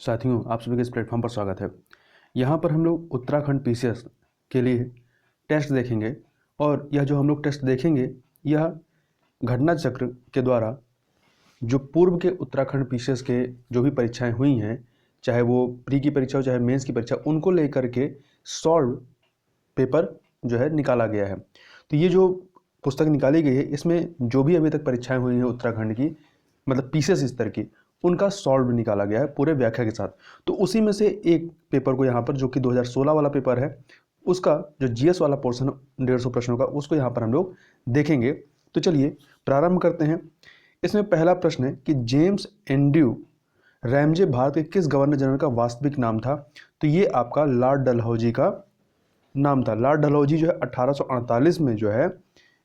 साथियों, आप सभी के इस प्लेटफॉर्म पर स्वागत है। यहाँ पर हम लोग उत्तराखंड पीसीएस के लिए टेस्ट देखेंगे और यह जो हम लोग टेस्ट देखेंगे यह घटना चक्र के द्वारा जो पूर्व के उत्तराखंड पीसीएस के जो भी परीक्षाएं हुई हैं, चाहे वो प्री की परीक्षा हो चाहे मेंस की परीक्षा, उनको लेकर के सॉल्व पेपर जो है निकाला गया है। तो ये जो पुस्तक निकाली गई है इसमें जो भी अभी तक परीक्षाएं हुई हैं उत्तराखंड की, मतलब पीसीएस स्तर की, उनका सॉल्व निकाला गया है पूरे व्याख्या के साथ। तो उसी में से एक पेपर को यहाँ पर, जो कि 2016 वाला पेपर है, उसका जो जीएस वाला पोर्शन 150 प्रश्नों का, उसको यहाँ पर हम लोग देखेंगे। तो चलिए प्रारंभ करते हैं। इसमें पहला प्रश्न है कि जेम्स एंड्रयू रैमजे भारत के किस गवर्नर जनरल का वास्तविक नाम था? तो ये आपका लॉर्ड डलहौजी का नाम था। लॉर्ड डलहौजी जो है 1848 में जो है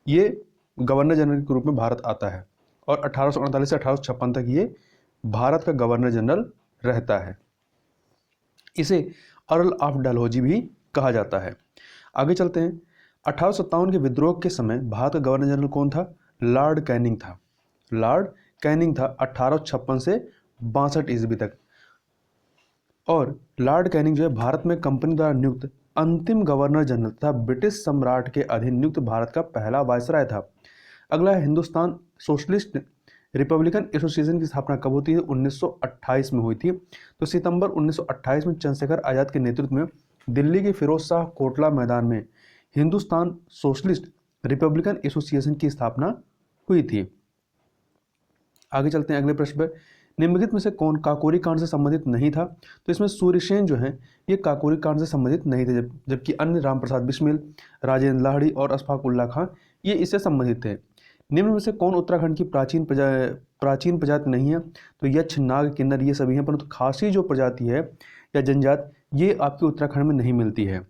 ये गवर्नर जनरल के रूप में भारत आता है और 1848 से 1856 तक ये भारत का गवर्नर जनरल रहता है। इसे अर्ल ऑफ डलहौजी भी कहा जाता है। आगे चलते हैं। 1857 के विद्रोह के समय भारत का गवर्नर जनरल कौन था? लॉर्ड कैनिंग था। लॉर्ड कैनिंग था 1856 से 62 ईस्वी तक। और लॉर्ड कैनिंग जो है भारत में कंपनी द्वारा नियुक्त अंतिम गवर्नर जनरल तथा ब्रिटिश सम्राट के अधीन नियुक्त भारत का पहला वायसराय था। अगला है हिंदुस्तान सोशलिस्ट रिपब्लिकन एसोसिएशन की स्थापना कब होती है? 1928 में हुई थी। तो सितंबर 1928 में चंद्रशेखर आजाद के नेतृत्व में दिल्ली के फिरोज शाह कोटला मैदान में हिंदुस्तान सोशलिस्ट रिपब्लिकन एसोसिएशन की स्थापना हुई थी। आगे चलते हैं अगले प्रश्न पर। निम्नलिखित में से कौन काकोरी कांड से संबंधित नहीं था? तो इसमें सूर्यसेन जो है ये काकोरी कांड से संबंधित नहीं थे, जबकि अन्य रामप्रसाद बिस्मिल, राजेंद्र लाहिड़ी और अशफाक उल्लाह खां ये इससे संबंधित थे। निम्न में से कौन उत्तराखंड की प्राचीन प्रजाति नहीं है? तो यक्ष, नाग, किन्नर ये सभी हैं, परंतु खासी जो प्रजाति है या जनजाति ये आपके उत्तराखंड में नहीं मिलती है।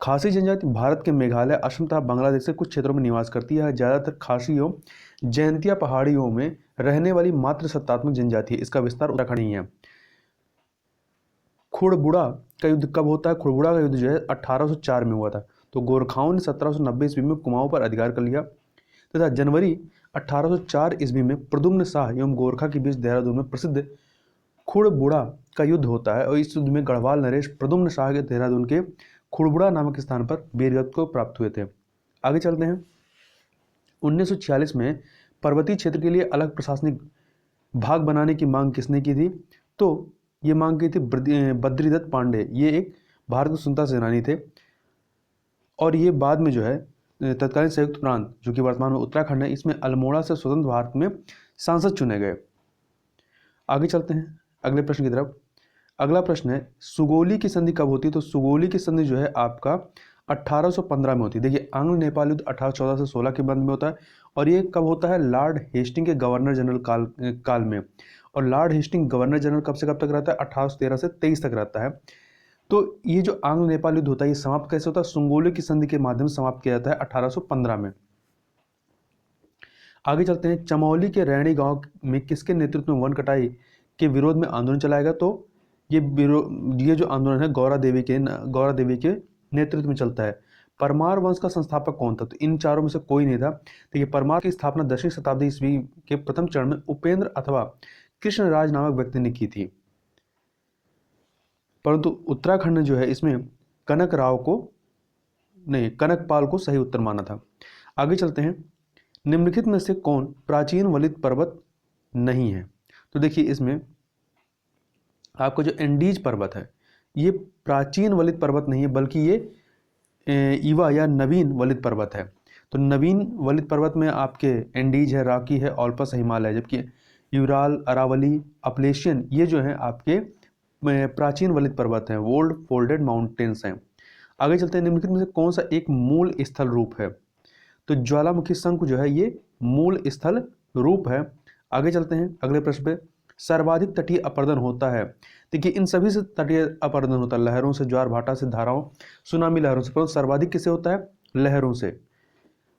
खासी जनजाति भारत के मेघालय, असम तथा बांग्लादेश से कुछ क्षेत्रों में निवास करती है। ज़्यादातर खासियों जयंतिया पहाड़ियों में रहने वाली मात्र सत्तात्मक जनजाति है। इसका विस्तार उत्तराखंड ही है। खुड़बुड़ा का युद्ध कब होता है? खुड़बुड़ा का युद्ध जो है 1804 में हुआ था। तो गोरखाओं ने 1790 ईस्वी में कुमाऊं पर अधिकार कर लिया तथा जनवरी 1804 ईस्वी में प्रद्युम्न शाह एवं गोरखा के बीच देहरादून में प्रसिद्ध खुड़बुड़ा का युद्ध होता है और इस युद्ध में गढ़वाल नरेश प्रद्युम्न शाह के देहरादून के खुड़बुड़ा नामक स्थान पर वीरगति को प्राप्त हुए थे। आगे चलते हैं। 1946 में पर्वतीय क्षेत्र के लिए अलग प्रशासनिक भाग बनाने की मांग किसने की थी? तो ये मांग की थी बद्रीदत्त पांडे। ये एक भारत के स्वतंत्रता सेनानी थे और ये बाद में जो है तत्कालीन संयुक्त प्रांत जो कि वर्तमान में उत्तराखंड है, इसमें अल्मोड़ा से स्वतंत्र भारत में सांसद चुने गए। आगे चलते हैं अगले प्रश्न की तरफ। अगला प्रश्न है सुगोली की संधि कब होती है? तो सुगोली की संधि जो है आपका 1815 में होती है। देखिए, आंग्ल नेपाल युद्ध 1814 से 16 के बंद में होता है और ये कब होता है? लॉर्ड हेस्टिंग के गवर्नर जनरल काल में। और लॉर्ड हेस्टिंग गवर्नर जनरल कब से कब तक रहता है? 1813 से 23 तक रहता है। तो ये जो आंग्ल नेपाल युद्ध होता है ये समाप्त कैसे होता है? सुगोली की संधि के माध्यम से समाप्त किया जाता है 1815 में। आगे चलते हैं। चमौली के रैणी गांव में किसके नेतृत्व में वन कटाई के विरोध में आंदोलन चलाया गया? तो ये जो आंदोलन है गौरा देवी के नेतृत्व में चलता है। परमार वंश का संस्थापक कौन था? तो इन चारों में से कोई नहीं था। देखिए, परमार की स्थापना 10वीं शताब्दी ईस्वी के प्रथम चरण में उपेंद्र अथवा कृष्णराज नामक व्यक्ति ने की थी, परंतु उत्तराखंड ने जो है इसमें कनकपाल को सही उत्तर माना था। आगे चलते हैं। निम्नलिखित में से कौन प्राचीन वलित पर्वत नहीं है? तो देखिए, इसमें आपका जो एंडीज पर्वत है ये प्राचीन वलित पर्वत नहीं है, बल्कि ये ईवा या नवीन वलित पर्वत है। तो नवीन वलित पर्वत में आपके एंडीज है, रॉकी है, ऑल्पस है, हिमालय, जबकि यूराल, अरावली, अपलेशियन ये जो है आपके प्राचीन वलित पर्वत हैं, ओल्ड फोल्डेड माउंटेन्स हैं। आगे चलते हैं। निम्नलिखित में से कौन सा एक मूल स्थल रूप है? तो ज्वालामुखी शंकु जो है ये मूल स्थल रूप है। आगे चलते हैं अगले प्रश्न पे। सर्वाधिक तटीय अपरदन होता है? देखिए, इन सभी से तटीय अपरदन होता है, लहरों से, ज्वार भाटा से, धाराओं, सुनामी लहरों से, परंतु सर्वाधिक किससे होता है? लहरों से।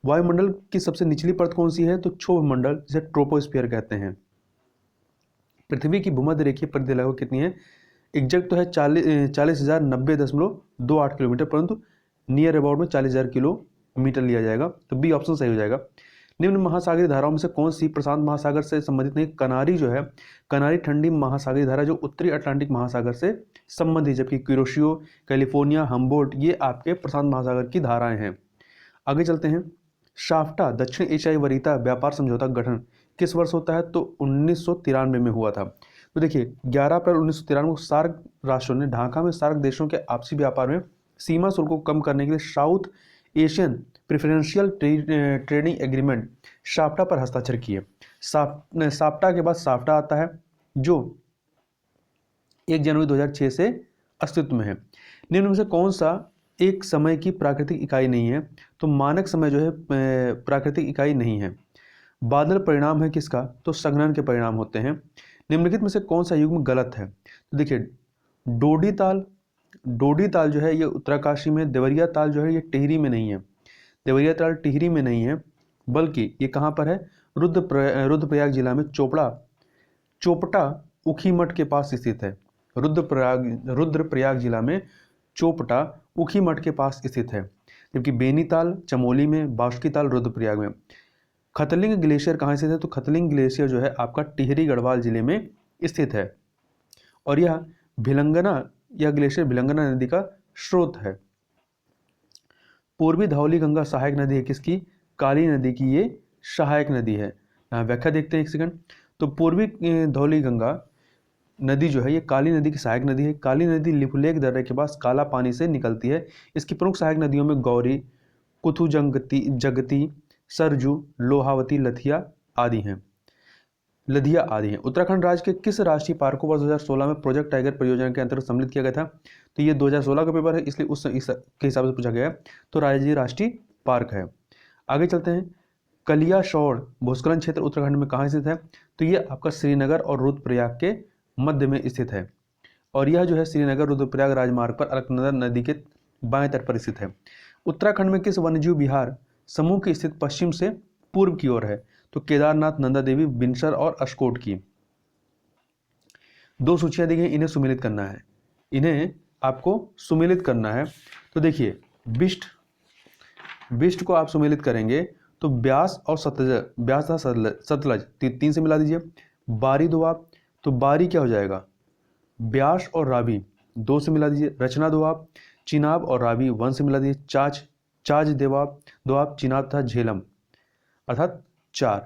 वायुमंडल की सबसे निचली परत कौन सी है? तो क्षोभ मंडल, जिसे ट्रोपोस्फियर कहते हैं। पृथ्वी की भूमध्य रेखीय परिधि लगभग कितनी है? एग्जैक्ट तो है 40,090.28 किलोमीटर, परंतु नियर अबाउट में 40,000 किलोमीटर लिया जाएगा। तो बी ऑप्शन सही हो जाएगा। निम्न महासागरीय धाराओं में से कौन सी प्रशांत महासागर से संबंधित नहीं? कनारी जो है, कनारी ठंडी महासागरीय धारा जो उत्तरी अटलांटिक महासागर से संबंधित, जबकि क्यूरोशियो, कैलिफोर्निया, हम्बोल्ट ये आपके प्रशांत महासागर की धाराएं हैं। आगे चलते हैं। शाफ्टा दक्षिण एशियाई वरीयता व्यापार समझौता का गठन किस वर्ष होता है? तो 1993 में हुआ था। तो देखिए 11 अप्रैल 1993 को सार्क राष्ट्रों ने ढाका में सार्क देशों के आपसी व्यापार में सीमा शुल्क को कम करने के लिए South Asian preferential trading agreement SAFTA पर हस्ताक्षर किए। साफ्टा के बाद साफ्टा आता है जो 1 जनवरी 2006 से अस्तित्व में है। निम्न में से कौन सा एक समय की प्राकृतिक इकाई नहीं है? तो मानक समय जो है प्राकृतिक इकाई नहीं है। बादल परिणाम है किसका? तो संघनन के परिणाम होते हैं। निम्नलिखित में से कौन सा युग्म गलत है? तो देखिए डोडी ताल जो है ये उत्तरकाशी में, देवरिया ताल जो है ये टिहरी में नहीं है, देवरिया ताल टिहरी में नहीं है, बल्कि ये कहाँ पर है? रुद्रप्रयाग जिला में चोपटा उखीमठ के पास स्थित है। रुद्रप्रयाग जिला में चोपटा उखीमठ के पास स्थित है। जबकि बेनीताल चमोली में, बासुकी ताल रुद्रप्रयाग में। खतलिंग ग्लेशियर कहाँ स्थित है? तो खतलिंग ग्लेशियर जो है आपका टिहरी गढ़वाल जिले में स्थित है और यह ग्लेशियर भिलंगना नदी का स्रोत है। पूर्वी धौली गंगा सहायक नदी है किसकी? काली नदी की ये सहायक नदी है। व्याख्या देखते हैं एक सेकंड। तो पूर्वी धौली गंगा नदी जो है ये काली नदी की सहायक नदी है। काली नदी लिपुलेख दर्रे के पास काला पानी से निकलती है। इसकी प्रमुख सहायक नदियों में गौरी, कुथु जगती, सरजू, लोहावती, लधिया आदि हैं। उत्तराखंड राज्य के किस राष्ट्रीय पार्क को वर्ष 2016 में प्रोजेक्ट टाइगर परियोजना के अंतर्गत सम्मिलित किया गया था? तो ये 2016 का पेपर है इसलिए इसके हिसाब से पूछा गया है। तो राज्य राष्ट्रीय पार्क है। आगे चलते हैं। कलियासोड़ भूस्खलन क्षेत्र उत्तराखंड में कहाँ स्थित है? तो ये आपका श्रीनगर और रुद्रप्रयाग के मध्य में स्थित है और यह जो है श्रीनगर रुद्रप्रयाग राजमार्ग पर अलकनंदा नदी के बाएं तट पर स्थित है। उत्तराखंड में किस वन्यजीव विहार समूह की स्थित पश्चिम से पूर्व की ओर है? तो केदारनाथ, नंदा देवी, बिनसर और अस्कोट की। 2 सूचियां दी गई, इन्हें सुमेलित करना है। इन्हें आपको सुमेलित करना है। तो देखिए बिस्ट को आप सुमेलित करेंगे तो ब्यास और सतलज 3 से मिला दीजिए। बारी दोआब, तो बारी क्या हो जाएगा? ब्यास और रावी 2 से मिला दीजिए। रचना दोआब, चिनाब और रावी 1 से मिला दीजिए। चाज दोआब, चिनाब था झेलम अर्थात 4।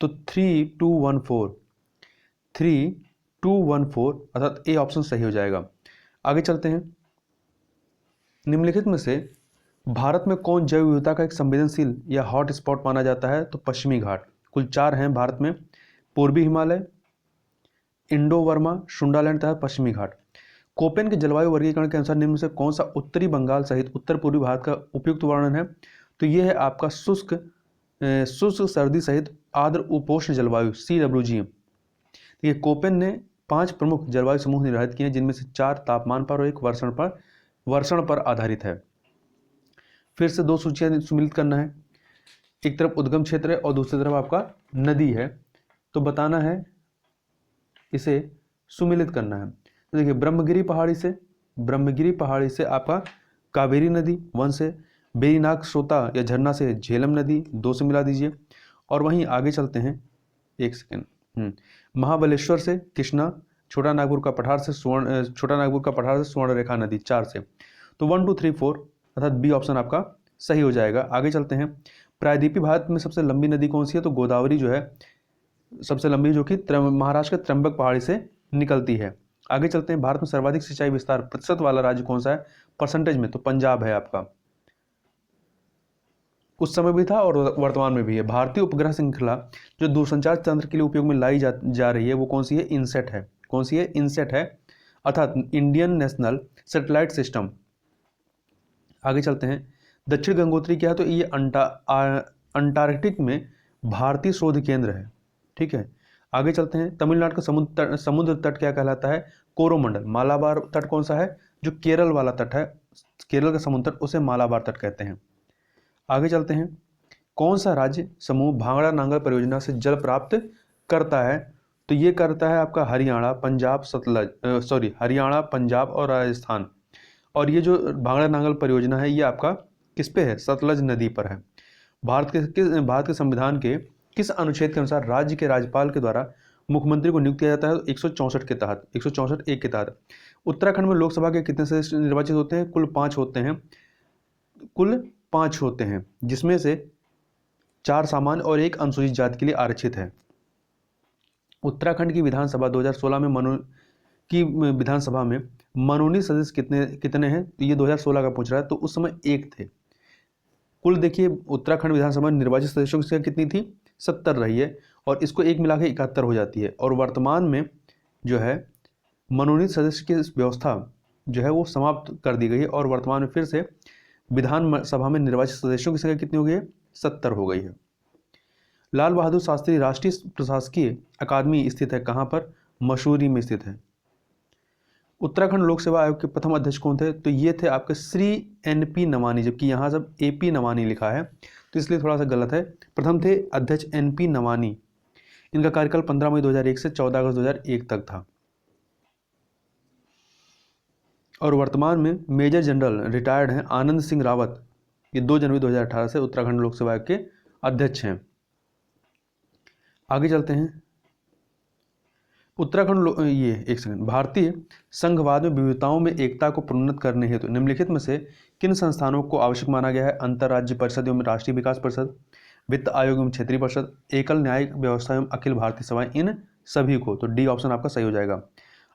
तो 3214 अर्थात ए ऑप्शन सही हो जाएगा। आगे चलते हैं। निम्नलिखित में से भारत में कौन जैव विविधता का एक संवेदनशील या हॉट स्पॉट माना जाता है? तो पश्चिमी घाट। कुल 4 हैं भारत में, पूर्वी हिमालय, इंडो वर्मा, सुंडालैंड तथा पश्चिमी घाट। कोपेन के जलवायु वर्गीकरण के अनुसार निम्न में से कौन सा उत्तरी बंगाल सहित उत्तर पूर्वी भारत का उपयुक्त वर्णन है? तो यह है आपका शुष्क सर्दी सहित आर्द्र उपोष्ण जलवायु CWG। देखिए कोपेन ने 5 प्रमुख जलवायु समूह निर्धारित किए हैं जिनमें से 4 तापमान पर और 1 वर्षण पर आधारित है। फिर से 2 सूचियां सुमेलित करना है। एक तरफ उद्गम क्षेत्र है और दूसरी तरफ आपका नदी है, तो बताना है, इसे सुमेलित करना है। तो देखिए ब्रह्मगिरी पहाड़ी से आपका कावेरी नदी 1 से, बेरीनाग सोता या झरना से झेलम नदी 2 से मिला दीजिए। और वहीं आगे चलते हैं, एक सेकेंड। महाबलेश्वर से कृष्णा, छोटा नागपुर का पठार से स्वर्ण रेखा नदी 4 से। तो 1 2 3 4 अर्थात बी ऑप्शन आपका सही हो जाएगा। आगे चलते हैं। प्रायद्वीपीय भारत में सबसे लंबी नदी कौन सी है? तो गोदावरी जो है सबसे लंबी, जो कि महाराष्ट्र के त्र्यंबक पहाड़ी से निकलती है। आगे चलते हैं। भारत में सर्वाधिक सिंचाई विस्तार प्रतिशत वाला राज्य कौन सा है परसेंटेज में? तो पंजाब है आपका, उस समय भी था और वर्तमान में भी है। भारतीय उपग्रह श्रृंखला जो दूरसंचार तंत्र के लिए उपयोग में लाई जा रही है वो कौन सी है? इनसेट है। कौन सी है? इनसेट है अर्थात इंडियन नेशनल सैटेलाइट सिस्टम। आगे चलते हैं। दक्षिण गंगोत्री क्या है? तो ये अंटार्कटिक में भारतीय शोध केंद्र है। ठीक है, आगे चलते हैं। तमिलनाडु का समुद्र तट क्या कहलाता है? कोरोमंडल। मालाबार तट कौन सा है? जो केरल वाला तट है, केरल का समुद्र तट, उसे मालाबार तट कहते हैं। आगे चलते हैं। कौन सा राज्य समूह भांगड़ा नांगल परियोजना से जल प्राप्त करता है? तो ये करता है आपका हरियाणा, पंजाब और राजस्थान। और ये जो भांगड़ा नांगल परियोजना है ये आपका किस पे है? सतलज नदी पर है। भारत के संविधान के किस अनुच्छेद के अनुसार राज्य के राज्यपाल के द्वारा मुख्यमंत्री को नियुक्त किया जाता है? 164 के तहत, 164 एक के तहत। उत्तराखंड में लोकसभा के कितने सदस्य निर्वाचित होते हैं? कुल 5 होते हैं, कुल 5 होते हैं, जिसमें से 4 सामान्य और 1 अनुसूचित जाति के लिए आरक्षित है। उत्तराखंड की विधानसभा 2016 में विधानसभा में मनोनीत सदस्य कितने हैं? तो ये 2016 का पूछ रहा है, तो उस समय 1 थे। कुल देखिए उत्तराखंड विधानसभा में निर्वाचित सदस्यों की संख्या कितनी थी? 70 रही है, और इसको एक मिला के 71 हो जाती है। और वर्तमान में जो है मनोनीत सदस्य की व्यवस्था जो है वो समाप्त कर दी गई है, और वर्तमान में फिर से विधानसभा में निर्वाचित सदस्यों की संख्या कितनी हो गई है? 70 हो गई है। लाल बहादुर शास्त्री राष्ट्रीय प्रशासकीय अकादमी स्थित है कहाँ पर? मसूरी में स्थित है। उत्तराखंड लोक सेवा आयोग के प्रथम अध्यक्ष कौन थे? तो ये थे आपके श्री NP नवानी, जबकि यहाँ सब AP नवानी लिखा है, तो इसलिए थोड़ा सा गलत है। प्रथम थे अध्यक्ष NP नवानी। इनका कार्यकाल 15 मई 2001 से 14 अगस्त 2001 तक था। और वर्तमान में मेजर जनरल रिटायर्ड हैं आनंद सिंह रावत, ये 2 जनवरी 2018 से उत्तराखंड लोक सेवा आयोग के अध्यक्ष हैं। आगे चलते हैं। भारतीय संघवाद में विविधताओं में एकता को प्रोन्नत करने हेतु निम्नलिखित में से किन संस्थानों को आवश्यक माना गया है? अंतर्राज्य परिषद एवं राष्ट्रीय विकास परिषद, वित्त आयोग एवं क्षेत्रीय परिषद, एकल न्यायिक व्यवस्था एवं अखिल भारतीय सभाएं, इन सभी को। तो डी ऑप्शन आपका सही हो जाएगा।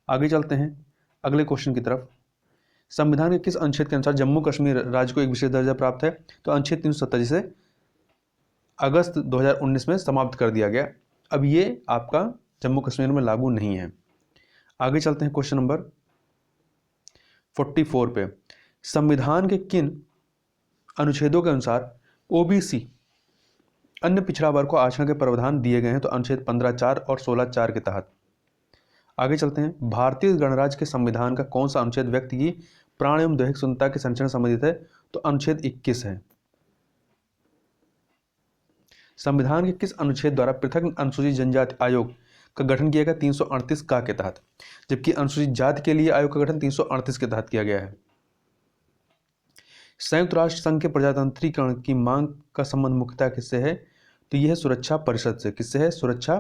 आगे चलते हैं अगले क्वेश्चन की तरफ। संविधान के किस अनुच्छेद के अनुसार जम्मू कश्मीर राज्य को एक विशेष दर्जा प्राप्त है? तो अनुच्छेद 370, जिसे अगस्त 2019 में समाप्त कर दिया गया। अब ये आपका जम्मू कश्मीर में लागू नहीं है। आगे चलते हैं क्वेश्चन नंबर 44 पे। संविधान के किन अनुच्छेदों के अनुसार OBC अन्य पिछड़ा वर्ग को आरक्षण के प्रावधान दिए गए हैं? तो अनुच्छेद 15(4) और 16(4) के तहत। आगे चलते हैं। भारतीय गणराज्य के संविधान का कौन सा अनुच्छेद व्यक्ति की प्राण एवं दैहिक स्वतंत्रता के संरक्षण से संबंधित है? तो अनुच्छेद 21 है। संविधान के किस अनुच्छेद द्वारा पृथक अनुसूचित जनजाति आयोग का गठन किया गया? 338 का के तहत, जबकि अनुसूचित जाति के लिए आयोग का गठन 338 के तहत किया गया है। संयुक्त राष्ट्र संघ के प्रजातंत्रीकरण की मांग का संबंध मुख्यतः किससे है? तो यह है सुरक्षा परिषद से। किससे है? सुरक्षा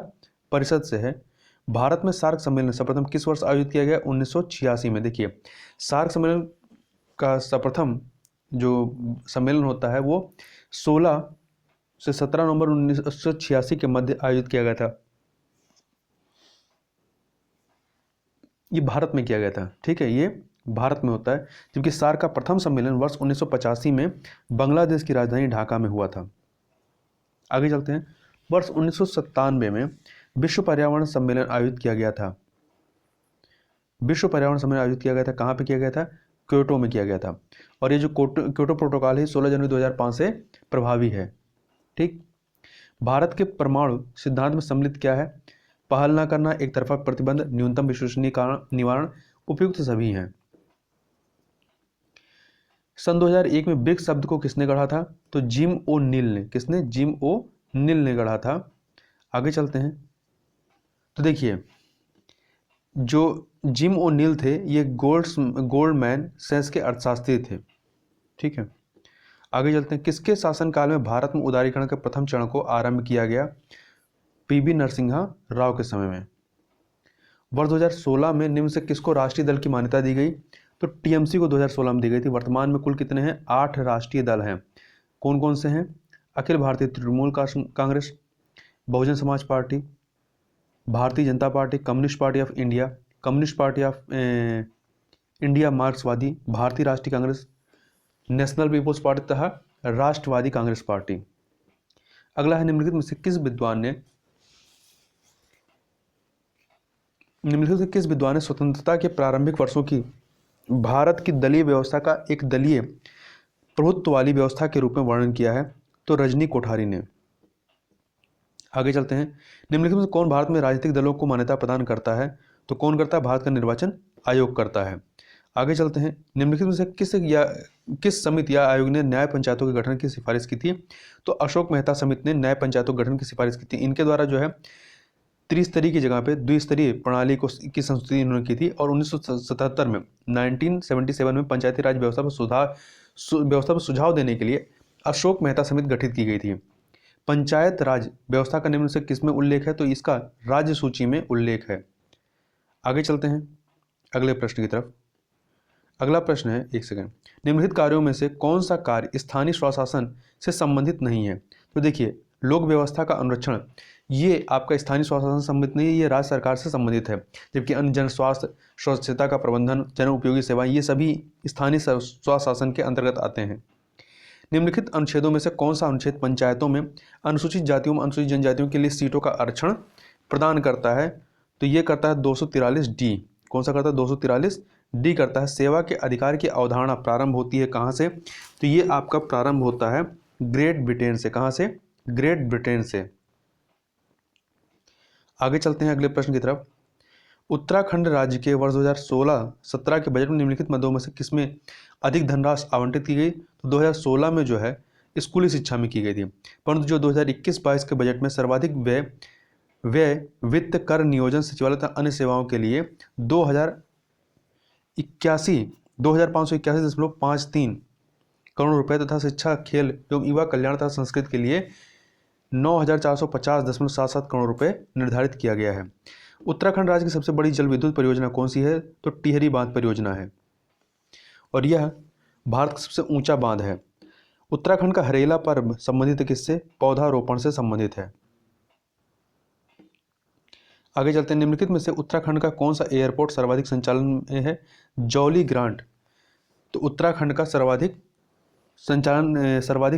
परिषद से है। भारत में सार्क सम्मेलन सर्वप्रथम किस वर्ष आयोजित किया गया? 1986 में। देखिए सार्क सम्मेलन का सर्वप्रथम जो सम्मेलन होता है वो 16 से 17 नवंबर 1986 के मध्य आयोजित किया गया था। ये भारत में किया गया था, ठीक है, ये भारत में होता है। जबकि सार्क का प्रथम सम्मेलन वर्ष 1985 में बांग्लादेश की राजधानी ढाका में हुआ था। आगे चलते हैं। वर्ष 1997 में विश्व पर्यावरण सम्मेलन आयोजित किया गया था। विश्व पर्यावरण सम्मेलन आयोजित किया गया था, कहाँ पे किया गया था? क्योटो में किया गया था। और ये जो क्योटो प्रोटोकॉल है 16 जनवरी 2005 से प्रभावी है। ठीक। भारत के परमाणु सिद्धांत में सम्मिलित क्या है? पहल न करना, एक तरफा प्रतिबंध, न्यूनतम विश्वसनीय कारण निवारण, उपयुक्त सभी हैं। सन 2001 में ब्रिक्स शब्द को किसने गढ़ा था? तो जिम ओ नील ने। किसने? जिम ओ नील ने गढ़ा था। आगे चलते हैं। तो देखिए जो जिम ओ नील थे ये गोल्डमैन सैक्स के अर्थशास्त्री थे। ठीक है। आगे चलते हैं। किसके शासनकाल में भारत में उदारीकरण के प्रथम चरण को आरंभ किया गया? PV नरसिम्हा राव के समय में। वर्ष 2016 में निम्न से किसको राष्ट्रीय दल की मान्यता दी गई? तो TMC को 2016 में दी गई थी। वर्तमान में कुल कितने हैं? 8 राष्ट्रीय दल हैं। कौन कौन से हैं? Akhil Bharatiya Trinamool Congress, Bahujan Samaj party, Bharatiya Janata party, communist party of India, communist party of India मार्क्सवादी, भारतीय राष्ट्रीय कांग्रेस, नेशनल पीपुल्स पार्टी तथा राष्ट्रवादी कांग्रेस पार्टी। अगला है निम्नलिखित में से किस विद्वान ने स्वतंत्रता के प्रारंभिक वर्षों की भारत की दलीय व्यवस्था का एक दलीय प्रभुत्व वाली व्यवस्था के रूप में वर्णन किया है? तो रजनी कोठारी ने। आगे चलते हैं। निम्नलिखित में कौन भारत में राजनीतिक दलों को मान्यता प्रदान करता है? तो कौन करता है? भारत का निर्वाचन आयोग करता है। आगे चलते हैं। निम्नलिखित में से किस समिति या आयोग ने न्याय पंचायतों के गठन की सिफारिश की थी? तो अशोक मेहता समिति ने न्याय पंचायतों के गठन की सिफारिश की थी। इनके द्वारा जो है त्रिस्तरीय की जगह पे द्विस्तरीय प्रणाली की संस्तुति इन्होंने की थी। और 1977 में पंचायती राज व्यवस्था पर सुझाव देने के लिए अशोक मेहता समिति गठित की गई थी। पंचायत राज व्यवस्था का निम्न से किसमें उल्लेख है? तो इसका राज्य सूची में उल्लेख है। आगे चलते हैं अगले प्रश्न की तरफ। अगला प्रश्न है, एक सेकंड, निम्नलिखित कार्यों में से कौन सा कार्य स्थानीय स्वशासन से संबंधित नहीं है? तो देखिए, लोक व्यवस्था का अनुरक्षण ये आपका स्थानीय स्वशासन से संबंधित नहीं है, ये राज्य सरकार से संबंधित है। जबकि अन्य जन स्वास्थ्य, स्वच्छता का प्रबंधन, जन उपयोगी सेवाएं, ये सभी स्थानीय स्वशासन के अंतर्गत आते हैं। निम्नलिखित अनुच्छेदों में से कौन सा अनुच्छेद पंचायतों में अनुसूचित जातियों में अनुसूचित जनजातियों के लिए सीटों का आरक्षण प्रदान करता है? तो ये करता है 243 डी। कौन सा करता है? 243 डी करता है। सेवा के अधिकार की अवधारणा प्रारंभ होती है कहाँ से? तो ये आपका प्रारंभ होता है ग्रेट ब्रिटेन से। कहाँ से? ग्रेट ब्रिटेन से। आगे चलते हैं अगले प्रश्न की तरफ। उत्तराखंड राज्य के वर्ष 2016-17 के बजट में निम्नलिखित मदों में से किसमें अधिक धनराशि आवंटित की गई? तो 2016 में जो है स्कूली शिक्षा में की गई थी, परंतु जो 2021-22 के बजट में सर्वाधिक व्यय वित्त कर नियोजन सचिवालय तथा अन्य सेवाओं के लिए 2,581.53 करोड़ रुपए तथा शिक्षा, खेल एवं युवा कल्याण तथा संस्कृति के लिए 9,450.77 करोड़ रुपए निर्धारित किया गया है। उत्तराखंड राज्य की सबसे बड़ी जल विद्युत परियोजना कौन सी है? तो टिहरी बांध परियोजना है, और यह भारत का सबसे ऊंचा बांध है। उत्तराखंड का हरेला पर्व संबंधित किससे? पौधारोपण से संबंधित है। आगे चलते हैं। निम्नलिखित में से उत्तराखंड का कौन सा एयरपोर्ट सर्वाधिक संचालन में है? जौली ग्रांट। तो उत्तराखंड का सर्वाधिक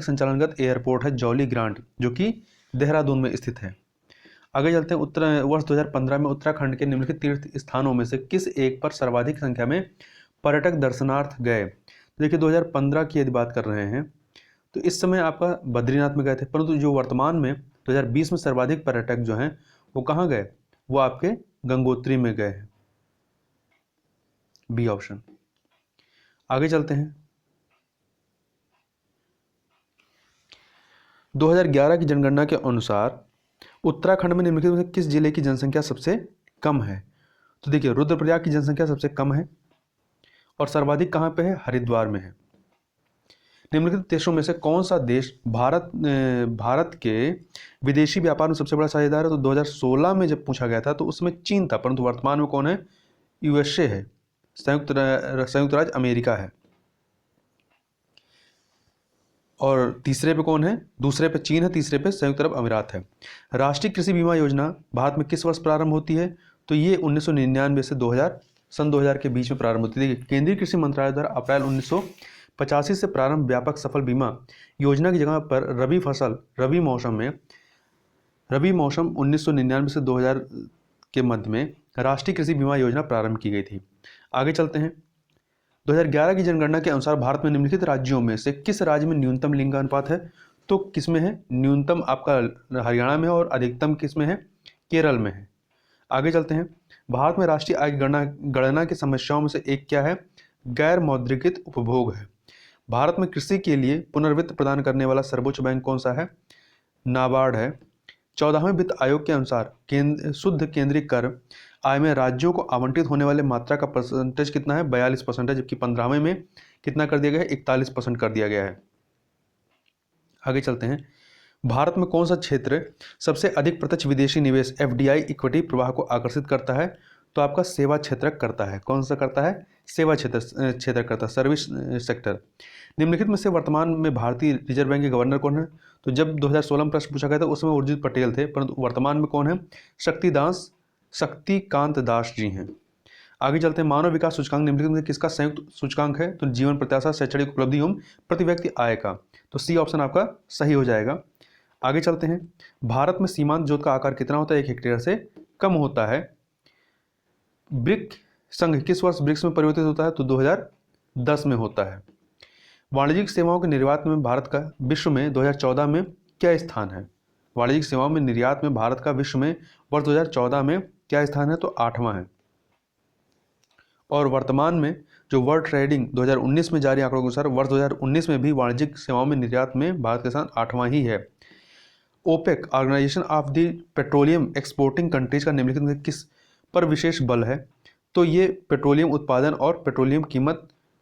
संचालनगत एयरपोर्ट है जौली ग्रांट, जो कि देहरादून में स्थित है। आगे चलते हैं। वर्ष 2015 में उत्तराखंड के निम्नलिखित तीर्थ स्थानों में से किस एक पर सर्वाधिक संख्या में पर्यटक दर्शनार्थ गए? देखिए, 2015 की यदि बात कर रहे हैं तो इस समय आपका बद्रीनाथ में गए थे, परंतु जो वर्तमान में 2020 में सर्वाधिक पर्यटक जो हैं वो कहाँ गए? वो आपके गंगोत्री में गए हैं। B option. आगे चलते हैं। 2011 की जनगणना के अनुसार उत्तराखंड में निम्नलिखित में से किस जिले की जनसंख्या सबसे कम है? तो देखिए, रुद्रप्रयाग की जनसंख्या सबसे कम है, और सर्वाधिक कहाँ पे है? हरिद्वार में है। निम्नलिखित देशों में से कौन सा देश भारत के विदेशी व्यापार में सबसे बड़ा साझेदार है? तो 2016 में जब पूछा गया था तो उसमें चीन था, परंतु वर्तमान में कौन है? यूएसए है, संयुक्त राज्य अमेरिका है। और तीसरे पे कौन है? दूसरे पे चीन है, तीसरे पे संयुक्त अरब अमीरात है। राष्ट्रीय कृषि बीमा योजना भारत में किस वर्ष प्रारंभ होती है? तो ये 1999 से 2000 के बीच में प्रारंभ होती है। केंद्रीय कृषि मंत्रालय द्वारा अप्रैल 1985 से प्रारंभ व्यापक सफल बीमा योजना की जगह पर रबी मौसम 1999 से 2000 के मध्य में राष्ट्रीय कृषि बीमा योजना प्रारंभ की गई थी। आगे चलते हैं। 2011 की जनगणना के अनुसार भारत में निम्नलिखित राज्यों में से किस राज्य में न्यूनतम लिंग अनुपात है? तो किसमें है? न्यूनतम आपका हरियाणा में है, और अधिकतम किसमें है? केरल में है। आगे चलते हैं। भारत में राष्ट्रीय आय गणना की समस्याओं में से एक क्या है? गैर मौद्रिकृत उपभोग है। भारत में कृषि के लिए पुनर्वित्त प्रदान करने वाला सर्वोच्च बैंक कौन सा है? नाबार्ड है। 14वें वित्त आयोग के अनुसार शुद्ध केंद्रीय कर आय में राज्यों को आवंटित होने वाले मात्रा का परसेंटेज कितना है? 42%, जबकि 15वें में कितना कर दिया गया है? 41% कर दिया गया है। आगे चलते हैं। भारत में कौन सा क्षेत्र सबसे अधिक प्रत्यक्ष विदेशी निवेश FDI इक्विटी प्रवाह को आकर्षित करता है? तो आपका सेवा क्षेत्र करता है। कौन सा करता है? सेवा क्षेत्र करता है, सर्विस सेक्टर। निम्नलिखित में से वर्तमान में भारतीय रिजर्व बैंक के गवर्नर कौन है? तो जब 2016 में प्रश्न पूछा गया था उस समय उर्जित पटेल थे, परंतु वर्तमान में कौन है? शक्तिकांत दास जी हैं। आगे चलते हैं। मानव विकास सूचकांक निम्नलिखित में किसका संयुक्त सूचकांक है? तो जीवन प्रत्याशा, शैक्षणिक उपलब्धि एवं प्रति व्यक्ति आय का। तो सी ऑप्शन आपका सही हो जाएगा। आगे चलते हैं। भारत में सीमांत जोत का आकार कितना होता है? 1 हेक्टेयर से कम होता है। ब्रिक्स संघ किस वर्ष ब्रिक्स में परिवर्तित होता है? तो 2010 में होता है। वाणिज्यिक सेवाओं के निर्यात में भारत का विश्व में 2014 में क्या स्थान है? वाणिज्यिक सेवाओं में निर्यात में भारत का विश्व में वर्ष 2014 में क्या स्थान है? तो 8वां है। और वर्तमान में जो वर्ल्ड ट्रेडिंग 2019 में जारी आंकड़ों के अनुसार वर्ष 2019 में भी वाणिज्यिक सेवाओं में निर्यात में भारत का स्थान 8वां ही है। OPEC organization of the petroleum exporting countries का निम्नलिखित में किस पर विशेष बल है? तो ये पेट्रोलियम उत्पादन और पेट्रोलियम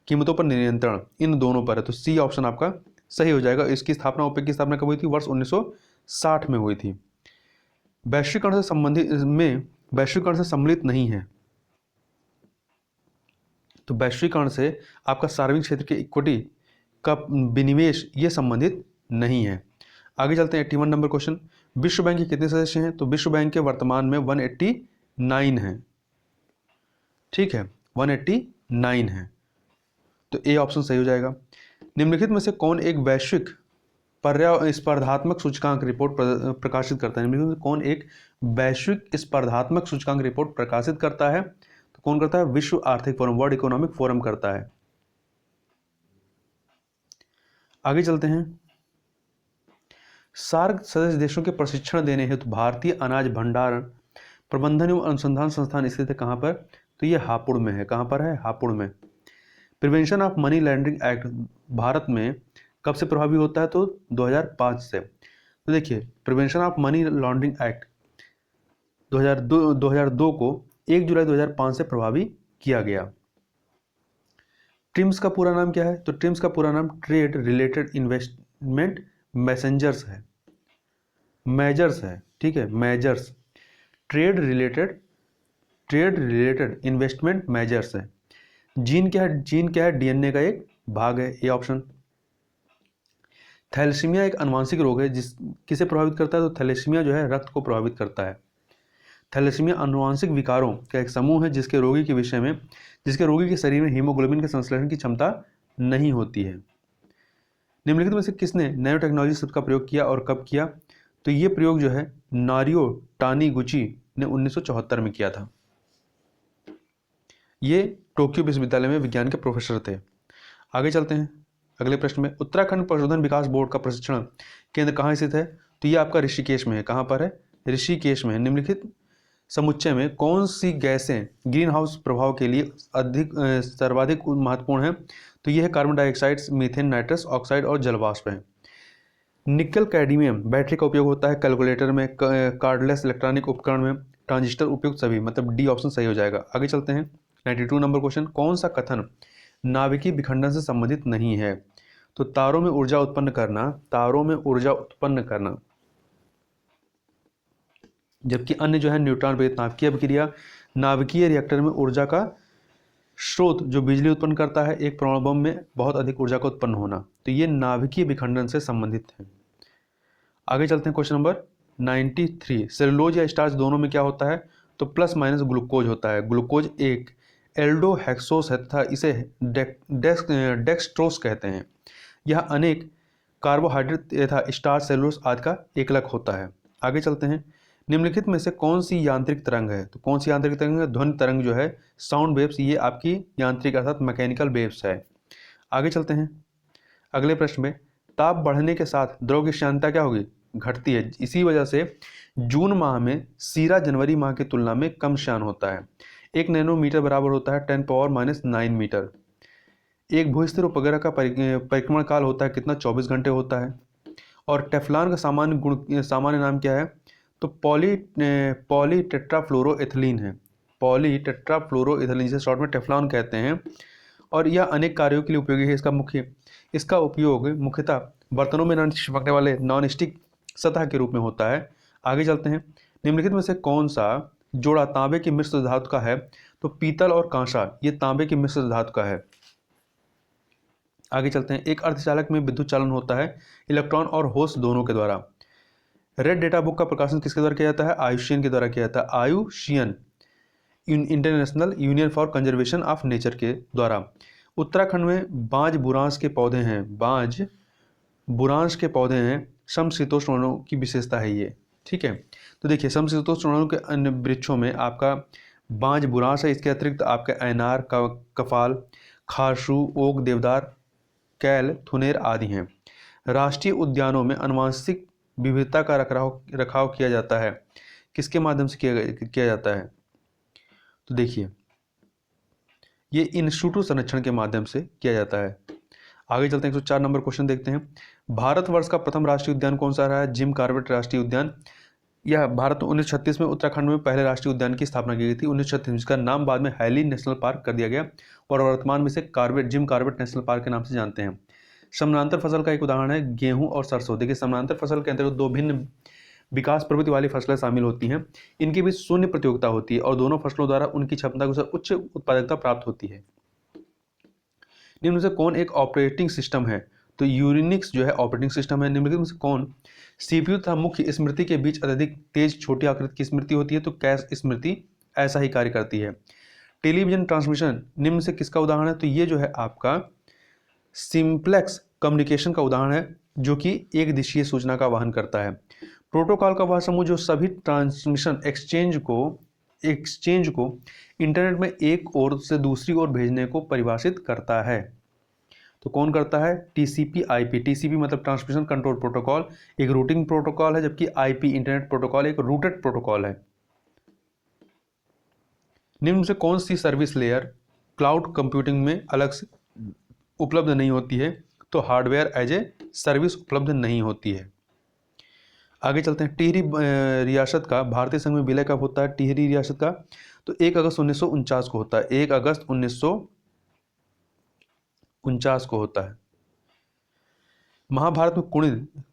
कीमतों पर नियंत्रण, इन दोनों पर है। तो सी ऑप्शन आपका सही हो जाएगा। इसकी स्थापना, ओपेक की स्थापना कब हुई थी? वर्ष 1960 में हुई थी। वैश्वीकरण से सम्मिलित नहीं है, तो वैश्वीकरण से आपका सार्वजनिक क्षेत्र के इक्विटी का विनिवेश ये संबंधित नहीं है। आगे चलते हैं 81 नंबर क्वेश्चन। विश्व बैंक के कितने सदस्य हैं? तो विश्व बैंक के वर्तमान में 189 हैं। ठीक है, 189 है, तो ए ऑप्शन सही हो जाएगा। निम्नलिखित में से कौन एक वैश्विक पर्यावरण स्पर्धात्मक सूचकांक रिपोर्ट प्रकाशित करता है? निम्नलिखित में कौन एक वैश्विक स्पर्धात्मक सूचकांक रिपोर्ट प्रकाशित करता है? तो कौन करता है? विश्व आर्थिक फोरम, वर्ल्ड इकोनॉमिक फोरम करता है। आगे चलते हैं। सार्क सदस्य देशों के प्रशिक्षण देने हेतु भारतीय अनाज भंडारण प्रबंधन एवं अनुसंधान संस्थान स्थित है कहाँ पर? तो ये हापुड़ में है। कहाँ पर है? हापुड़ में। Prevention of money laundering act Bharat में कब से प्रभावी होता है? तो 2005 से। तो देखिए, prevention of money laundering act 2002 को 1 जुलाई 2005 से प्रभावी किया गया। ट्रिम्स का पूरा नाम क्या है? तो ट्रिम्स का पूरा नाम ट्रेड रिलेटेड इन्वेस्टमेंट मैसेंजर्स है, मेजर्स है। ठीक है, measures, trade related investment measures है। जीन क्या है? जीन क्या है? डीएनए का एक भाग है, ये ऑप्शन। थैलेसीमिया एक अनुवांशिक रोग है, किसे प्रभावित करता है? तो थैलेसीमिया जो है रक्त को प्रभावित करता है। थैलेसीमिया अनुवांशिक विकारों का एक समूह है जिसके रोगी के शरीर में हीमोग्लोबिन के संश्लेषण की क्षमता नहीं होती है। निम्नलिखित में से किसने नैनो टेक्नोलॉजी शब्द का प्रयोग किया और कब किया? तो ये प्रयोग जो है नारियो टानीगुची ने 1974 में किया था। ये टोक्यो विश्वविद्यालय में विज्ञान के प्रोफेसर थे। आगे चलते हैं अगले प्रश्न में। उत्तराखंड पशुधन विकास बोर्ड का प्रशिक्षण केंद्र कहाँ स्थित है? तो ये आपका ऋषिकेश में है। कहाँ पर है? ऋषिकेश में है। निम्नलिखित समुच्चय में कौन सी गैसें ग्रीन हाउस प्रभाव के लिए सर्वाधिक महत्वपूर्ण है? तो यह है carbon dioxide, methane, nitrous oxide और जलवाष्प है। निकल कैडमियम बैटरी का उपयोग होता है कैलकुलेटर में, कार्डलेस इलेक्ट्रॉनिक उपकरण में, ट्रांजिस्टर उपयुक्त सभी, मतलब डी ऑप्शन सही हो जाएगा। आगे चलते हैं 92 नंबर क्वेश्चन। कौन सा कथन नाभिकीय विखंडन से संबंधित नहीं है? तो तारों में ऊर्जा उत्पन्न करना, जबकि अन्य जो है न्यूट्रॉन प्रेरित नाभिकीय अभिक्रिया, नाभिकीय रिएक्टर में ऊर्जा का स्रोत जो बिजली उत्पन्न करता है, एक परमाणु बम में बहुत अधिक ऊर्जा का उत्पन्न होना, तो ये नाभिकीय विखंडन से संबंधित है। आगे चलते हैं क्वेश्चन नंबर 93। सेलुलोज या स्टार्च दोनों में क्या होता है? तो प्लस माइनस ग्लूकोज होता है। ग्लूकोज एक एल्डोहेक्सोस है तथा इसे डेक्सट्रोस कहते हैं। यह अनेक कार्बोहाइड्रेट तथा स्टार्च, सेलुलोज आदि का एकलक होता है। आगे चलते हैं। निम्नलिखित में से कौन सी यांत्रिक तरंग है? तो कौन सी यांत्रिक तरंग है? ध्वनि तरंग जो है, साउंड वेव्स, ये आपकी यांत्रिक अर्थात मैकेनिकल वेव्स है। आगे चलते हैं अगले प्रश्न में। ताप बढ़ने के साथ द्रव की श्यानता क्या होगी? घटती है। इसी वजह से जून माह में सीरा जनवरी माह की तुलना में कम श्यान होता है। 1 नैनोमीटर बराबर होता है 10⁻⁹ मीटर। एक भूस्थिर उपग्रह का परिक्रमण काल होता है कितना? 24 घंटे होता है। और टेफ्लॉन का सामान्य नाम क्या है? तो पॉलीटेट्राफ्लोरोएथिलीन है। पॉलीटेट्राफ्लोरोएथिलीन, जिसे शॉर्ट में टेफ्लॉन कहते हैं, और यह अनेक कार्यों के लिए उपयोगी है। इसका उपयोग मुख्यतः बर्तनों में चिपकने वाले नॉन स्टिक सतह के रूप में होता है। आगे चलते हैं। निम्नलिखित में से कौन सा जोड़ा तांबे की मिश्र धातु का है? तो पीतल और कांसा ये तांबे की मिश्र धातु का है। आगे चलते हैं। एक अर्धचालक में विद्युत चालन होता है इलेक्ट्रॉन और होल्स दोनों के द्वारा। रेड डेटा बुक का प्रकाशन किसके द्वारा किया जाता है? आयुषियन के द्वारा किया जाता है। IUCN, International Union for Conservation of Nature के द्वारा। उत्तराखंड में बांज बुरांश के पौधे हैं। समशीतोष्ण वनों की विशेषता है ये। ठीक है, तो देखिए समशीतोष्ण वनों के अन्य वृक्षों में आपका बांज बुरांश है। इसके अतिरिक्त आपके ऐनार, कफाल, खारशू, ओक, देवदार, कैल, थुनेर आदि हैं। राष्ट्रीय उद्यानों में आनुवंशिक विविधता का रखाव किया जाता है। किसके माध्यम से किया जाता है? तो देखिए ये इन सिटू संरक्षण के माध्यम से किया जाता है। आगे चलते हैं 104 नंबर क्वेश्चन देखते हैं। भारतवर्ष का प्रथम राष्ट्रीय उद्यान कौन सा रहा है? जिम कॉर्बेट राष्ट्रीय उद्यान। यह भारत 1936 में उत्तराखंड में पहले राष्ट्रीय उद्यान की स्थापना की गई थी। 1936 जिसका नाम बाद में हैली नेशनल पार्क कर दिया गया और वर्तमान में से जिम कॉर्बेट नेशनल पार्क के नाम से जानते हैं। समानांतर फसल का एक उदाहरण है गेहूं और सरसों। देखिए समानांतर फसल के अंतर्गत दो भिन्न विकास प्रवृत्ति वाली फसलें शामिल होती हैं। इनके बीच शून्य प्रतियोगिता होती है और दोनों फसलों द्वारा उनकी क्षमता के अनुसार उच्च उत्पादकता प्राप्त होती है। निम्न में से कौन एक ऑपरेटिंग सिस्टम है? तो यूनिक्स जो है ऑपरेटिंग सिस्टम है। निम्नलिखित में से कौन सीपीयू तथा मुख्य स्मृति के बीच अत्यधिक तेज छोटी आकृति की स्मृति होती है? तो कैश स्मृति ऐसा ही कार्य करती है। टेलीविजन ट्रांसमिशन निम्न से किसका उदाहरण है? तो ये जो है आपका सिंप्लेक्स कम्युनिकेशन का उदाहरण है, जो कि एक दिशीय सूचना का वहन करता है। प्रोटोकॉल का वह समूह जो सभी ट्रांसमिशन एक्सचेंज को इंटरनेट में एक ओर से दूसरी ओर भेजने को परिभाषित करता है। तो कौन करता है? TCP IP. टीसीपी मतलब ट्रांसमिशन कंट्रोल प्रोटोकॉल, एक रूटिंग प्रोटोकॉल है, जबकि आईपी इंटरनेट प्रोटोकॉल एक रूटेड प्रोटोकॉल है। निम्न से कौन सी सर्विस लेयर क्लाउड कंप्यूटिंग में अलग से उपलब्ध नहीं होती है? तो हार्डवेयर एज ए सर्विस उपलब्ध नहीं होती है। आगे चलते हैं। टिहरी रियासत का भारतीय संघ में विलय कब होता है? टिहरी रियासत का तो 1 अगस्त 1949 को होता है। 1 अगस्त 1949 को होता है। महाभारत में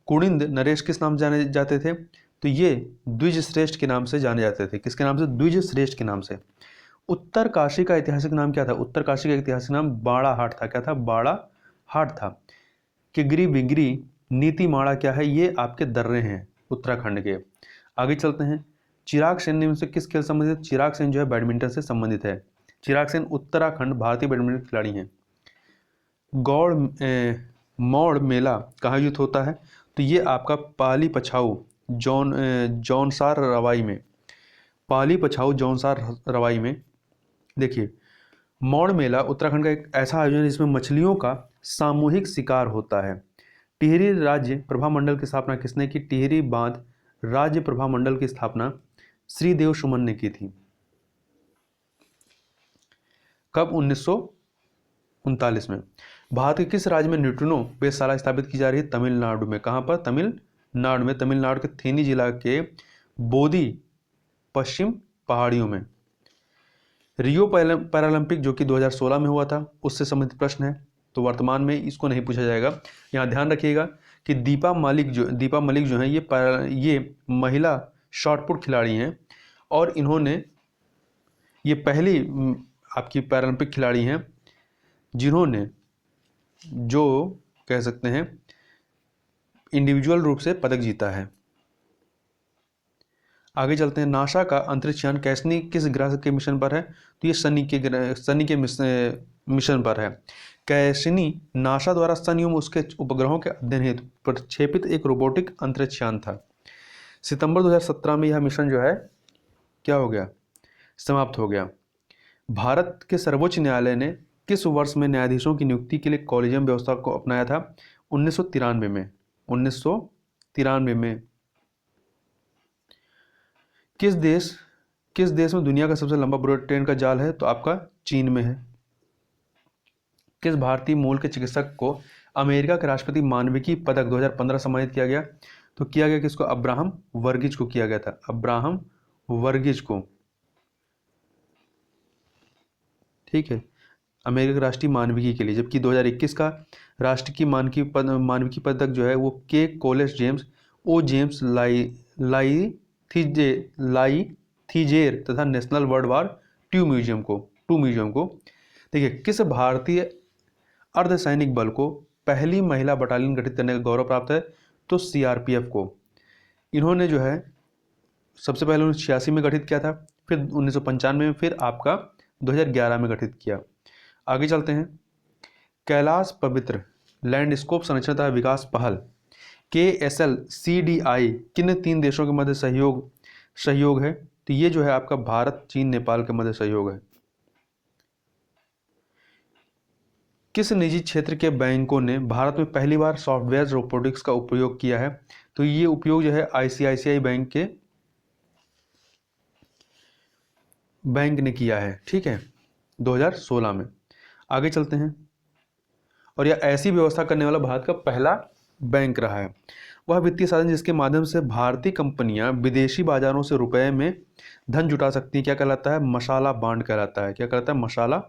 कुणिंद नरेश किस नाम से जाने जाते थे? तो ये द्विज श्रेष्ठ के नाम से जाने जाते थे। किसके नाम से? द्विज श्रेष्ठ के नाम से। उत्तर काशी का ऐतिहासिक नाम क्या था? उत्तर काशी का ऐतिहासिक नाम बाड़ाहाट था। क्या था? बाड़ाहाट था। किगरी बिगरी नीतिमाड़ा क्या है? ये आपके दर्रे हैं उत्तराखंड के। आगे चलते हैं। चिराग सेन निम्न से किस खेल से संबंधित? चिराग सेन जो है बैडमिंटन से संबंधित है। चिराग सेन उत्तराखंड भारतीय बैडमिंटन खिलाड़ी हैं। मौड़ मेला कहाँ आयोजित होता है? तो ये आपका पाली पछाऊ जौनसार रवाई में। पाली पछाऊ जौनसार रवाई में। देखिए मौड़ मेला उत्तराखंड का एक ऐसा आयोजन है जिसमें मछलियों का सामूहिक शिकार होता है। टिहरी राज्य प्रभा मंडल की स्थापना किसने की? टिहरी बांध राज्य प्रभा मंडल की स्थापना श्रीदेव सुमन ने की थी। कब? 1939 में। भारत के किस राज्य में न्यूट्रिनो वेधशाला स्थापित की जा रही है? तमिलनाडु में। कहां पर? तमिलनाडु में। तमिलनाडु के थेनी जिला के बोदी पश्चिम पहाड़ियों में। रियो पैरालंपिक जो कि 2016 में हुआ था, उससे संबंधित प्रश्न है, तो वर्तमान में इसको नहीं पूछा जाएगा। यहाँ ध्यान रखिएगा कि दीपा मलिक जो हैं ये महिला शॉटपुट खिलाड़ी हैं और इन्होंने ये पहली आपकी पैरालंपिक खिलाड़ी हैं जिन्होंने जो कह सकते हैं इंडिविजुअल रूप से पदक जीता है। आगे चलते हैं। नासा का अंतरिक्ष यान कैसनी किस ग्रह के मिशन पर है? तो ये शनि के मिशन पर है। कैसनी नासा द्वारा शनि एवं उसके उपग्रहों के अध्ययन हेतु प्रक्षेपित एक रोबोटिक अंतरिक्ष यान था। सितंबर 2017 में यह मिशन जो है क्या हो गया? समाप्त हो गया। भारत के सर्वोच्च न्यायालय ने किस वर्ष में न्यायाधीशों की नियुक्ति के लिए कॉलेजियम व्यवस्था को अपनाया था? 1993 में। 1993 में। किस देश में दुनिया का सबसे लंबा बुलेट ट्रेन का जाल है? तो आपका चीन में है। किस भारतीय मूल के चिकित्सक को अमेरिका के राष्ट्रपति मानविकी पदक 2015 सम्मानित किया गया? तो किया गया किसको? अब्राहम वर्गीज को किया गया था। अब्राहम वर्गीज को। ठीक है, अमेरिका के राष्ट्रीय मानविकी के लिए। जबकि 2021 का राष्ट्रीय मानविकी पदक जो है वो के कोलेस जेम्स, ओ जेम्स लाइथीजेर तथा national world war two museum को। देखिए किस भारतीय अर्धसैनिक बल को पहली महिला बटालियन गठित करने का गौरव प्राप्त है? तो सीआरपीएफ को। इन्होंने जो है सबसे पहले 1986 में गठित किया था, फिर 1995 में, फिर आपका 2011 में गठित किया। आगे चलते हैं। कैलाश पवित्र लैंडस्केप संरक्षण तथा विकास पहल KSLCDI किन 3 देशों के मध्य सहयोग है? तो ये जो है आपका भारत, चीन, नेपाल के मध्य सहयोग है। किस निजी क्षेत्र के बैंकों ने भारत में पहली बार सॉफ्टवेयर रोबोटिक्स का उपयोग किया है? तो ये उपयोग जो है ICICI बैंक ने किया है। ठीक है, 2016 में। आगे चलते हैं। और यह ऐसी व्यवस्था करने वाला भारत का पहला बैंक रहा है। वह वित्तीय साधन जिसके माध्यम से भारतीय कंपनियां विदेशी बाजारों से रुपए में धन जुटा सकती हैं क्या कहलाता है? मसाला बांड कहलाता है। क्या कहलाता है? मसाला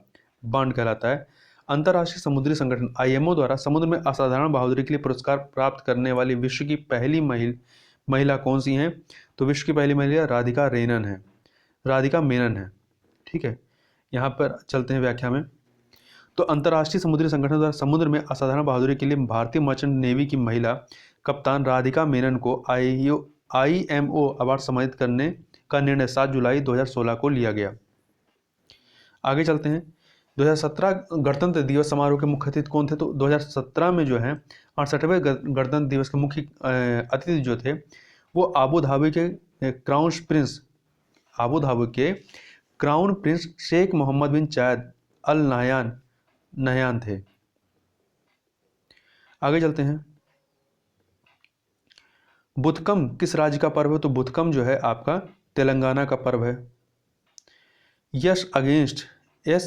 बांड कहलाता है। अंतर्राष्ट्रीय समुद्री संगठन IMO द्वारा समुद्र में असाधारण बहादुरी के लिए पुरस्कार प्राप्त करने वाली विश्व की पहली महिला कौन सी हैं? तो विश्व की पहली महिला राधिका मेनन है। ठीक है, यहाँ पर चलते हैं व्याख्या में। तो अंतर्राष्ट्रीय समुद्री संगठन द्वारा समुद्र में असाधारण बहादुरी के लिए भारतीय मर्चेंट नेवी की महिला कप्तान राधिका मेनन को IMO अवार्ड सम्मानित करने का निर्णय 7 जुलाई 2016 को लिया गया। आगे चलते हैं। 2017 गणतंत्र दिवस समारोह के मुख्य अतिथि कौन थे? तो 2017 में जो है 68वें गणतंत्र दिवस के मुख्य अतिथि जो थे वो आबू धाबी के क्राउन प्रिंस शेख मोहम्मद बिन जायद अल नहयान थे। आगे चलते हैं। बुथकम किस राज्य का पर्व है? तो बुथकम जो है आपका तेलंगाना का पर्व है। यस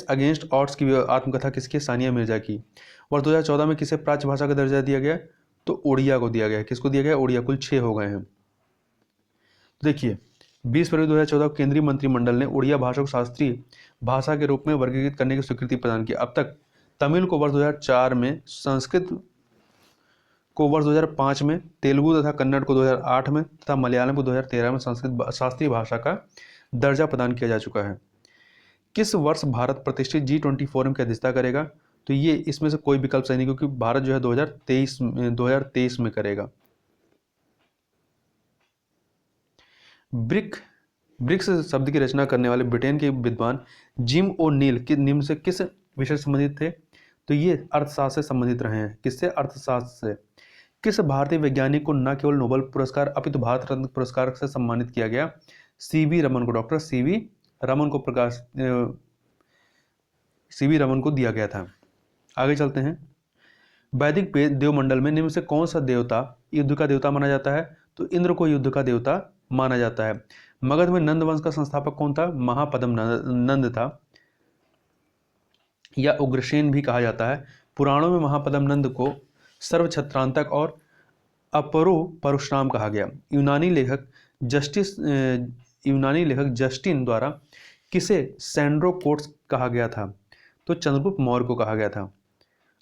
अगेंस्ट ऑड्स की आत्मकथा किसकी? सानिया मिर्जा की। वर्ष 2014 में किसे प्राच्य भाषा का दर्जा दिया गया? तो उड़िया को दिया गया। किसको दिया गया? उड़िया। कुल 6 हो गए हैं। देखिए 20 फरवरी 2014 को केंद्रीय मंत्रिमंडल ने उड़िया भाषा को शास्त्रीय भाषा के रूप में वर्गीकृत करने की स्वीकृति प्रदान की। अब तक तमिल को वर्ष 2004 में, संस्कृत को वर्ष 2005 में, तेलुगु तथा कन्नड़ को 2008 में तथा मलयालम को 2013 में संस्कृत शास्त्रीय भाषा का दर्जा प्रदान किया जा चुका है। किस वर्ष भारत प्रतिष्ठित G20 फोरम की अध्यक्षता करेगा? तो ये इसमें से कोई विकल्प सही नहीं, क्योंकि भारत जो है 2023 में करेगा। ब्रिक्स शब्द की रचना करने वाले ब्रिटेन के विद्वान जिम ओ नील निम्न से किस विषय से संबंधित थे? तो ये अर्थशास्त्र से संबंधित रहे हैं। किससे? अर्थशास्त्र से। किस भारतीय वैज्ञानिक को न केवल नोबेल पुरस्कार अपितु भारत रत्न पुरस्कार से सम्मानित किया गया? CV रमन को, डॉक्टर CV रमन को दिया गया था। आगे चलते हैं। वैदिक देवमंडल में निम्न से कौन सा देवता युद्ध का देवता माना जाता है? तो इंद्र को युद्ध का देवता माना जाता है। मगध में नंद वंश का संस्थापक कौन था? महापद्म नंद था, या उग्रसेन भी कहा जाता है। पुराणों में महापद्म नंद को सर्वछत्रांतक और अपरो परशुराम कहा गया। यूनानी लेखक जस्टिन द्वारा किसे सैंड्रोकोट्स कहा गया था? तो चंद्रगुप्त मौर्य को कहा गया था।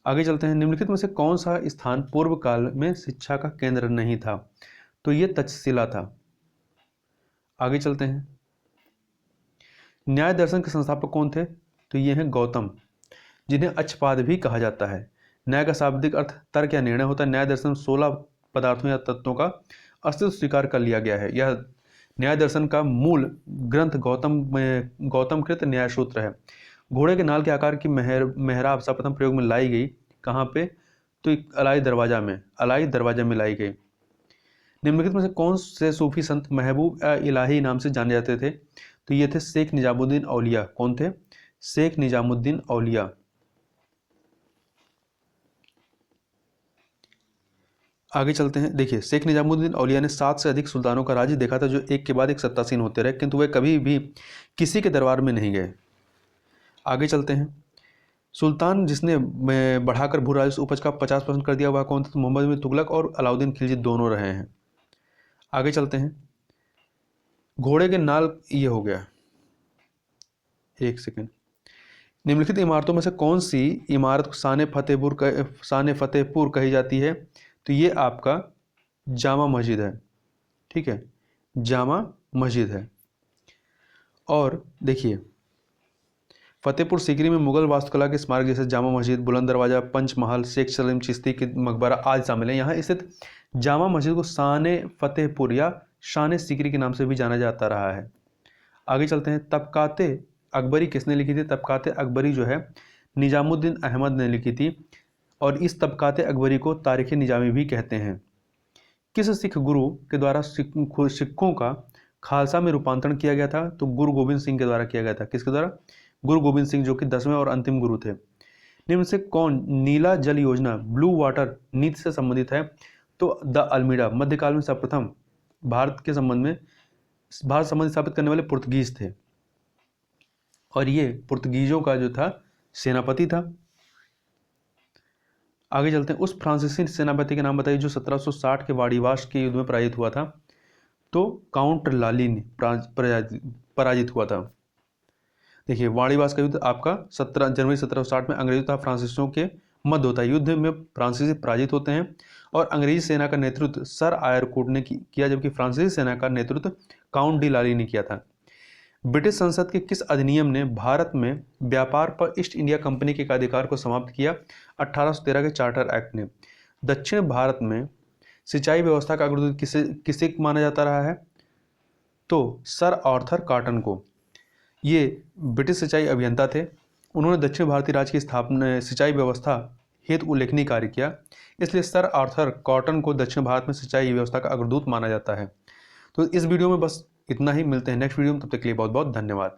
आगे चलते हैं। निम्नलिखित में से कौन सा स्थान पूर्व काल में शिक्षा का केंद्र नहीं था? तो ये तक्षशिला था। आगे चलते हैं। न्याय दर्शन के संस्थापक कौन थे? तो ये हैं गौतम, जिन्हें अक्षपाद भी कहा जाता है। न्याय का शाब्दिक अर्थ तर्क या निर्णय होता है। न्याय दर्शन 16 पदार्थों या तत्वों का अस्तित्व स्वीकार कर लिया गया है। यह न्याय दर्शन का मूल ग्रंथ गौतमकृत न्याय सूत्र है। घोड़े के नाल के आकार की मेहराब सर्वप्रथम प्रयोग में लाई गई कहाँ पे? तो अलाई दरवाजा में लाई गई। निम्नलिखित में से कौन से सूफी संत महबूब इलाही नाम से जाने जाते थे? तो ये थे शेख निजामुद्दीन औलिया। कौन थे? शेख निजामुद्दीन औलिया। आगे चलते हैं। देखिए शेख निजामुद्दीन औलिया ने 7 से अधिक सुल्तानों का राज्य देखा था, जो एक के बाद एक सत्तासीन होते रहे, किंतु वे कभी भी किसी के दरबार में नहीं गए। आगे चलते हैं। सुल्तान जिसने बढ़ाकर भू राजस्व उपज का 50% कर दिया वह कौन था? तो मोहम्मद बिन तुगलक और अलाउद्दीन खिलजी दोनों रहे हैं। आगे चलते हैं। घोड़े के नाल ये हो गया। एक सेकेंड। निम्नलिखित इमारतों में से कौन सी इमारत शान फतेहपुर कही जाती है? तो ये आपका जामा मस्जिद है। ठीक है, जामा मस्जिद है। और देखिए फतेहपुर सीकरी में मुगल वास्तुकला के स्मारक जैसे जामा मस्जिद, बुलंद दरवाजा, पंचमहल, शेख सलीम चिश्ती की मकबरा आदि शामिल है। यहाँ स्थित जामा मस्जिद को शान फतेहपुर या शान सीकरी के नाम से भी जाना जाता रहा है। आगे चलते हैं। तबकाते अकबरी किसने लिखी थी? तबकाते अकबरी जो है निजामुद्दीन अहमद ने लिखी थी, और इस तबकाते अकबरी को तारीख निजामी भी कहते हैं। किस सिख गुरु के द्वारा सिखों का खालसा में रूपांतरण किया गया था? तो गुरु गोविंद सिंह के द्वारा किया गया था। किसके द्वारा? गुरु गोविंद सिंह, जो कि 10वें और अंतिम गुरु थे। निम्न से कौन नीला जल योजना ब्लू वाटर नीति से संबंधित है? तो द अल्मीडा मध्यकाल में सर्वप्रथम भारत संबंध स्थापित करने वाले पुर्तगीज थे, और ये पुर्तगीजों का जो था सेनापति था। आगे चलते हैं। उस फ्रांसीसी सेनापति के नाम बताइए जो 1760 के वाड़ीवाश के युद्ध में पराजित हुआ था। तो काउंट लाली ने पराजित हुआ था। देखिए, वाणीवास का युद्ध आपका 17 जनवरी 1760 में अंग्रेजों तथा फ्रांसीसियों के मध्य होता है। युद्ध में फ्रांसीसी पराजित होते हैं और अंग्रेजी सेना का नेतृत्व सर आयरकोर्ट ने किया, जबकि फ्रांसीसी सेना का नेतृत्व काउंट डी लाली ने किया था। ब्रिटिश संसद के किस अधिनियम ने भारत में व्यापार पर ईस्ट इंडिया कंपनी के अधिकार को समाप्त किया? 1813 के चार्टर एक्ट ने। दक्षिण भारत में सिंचाई व्यवस्था का अग्रदूत किसे माना जाता रहा है? तो सर आर्थर कॉटन को। ये ब्रिटिश सिंचाई अभियंता थे। उन्होंने दक्षिण भारतीय राज्य की स्थापना सिंचाई व्यवस्था हेतु उल्लेखनीय कार्य किया, इसलिए सर आर्थर कॉटन को दक्षिण भारत में सिंचाई व्यवस्था का अग्रदूत माना जाता है। तो इस वीडियो में बस इतना ही। मिलते हैं नेक्स्ट वीडियो में, तब तक के लिए बहुत बहुत धन्यवाद।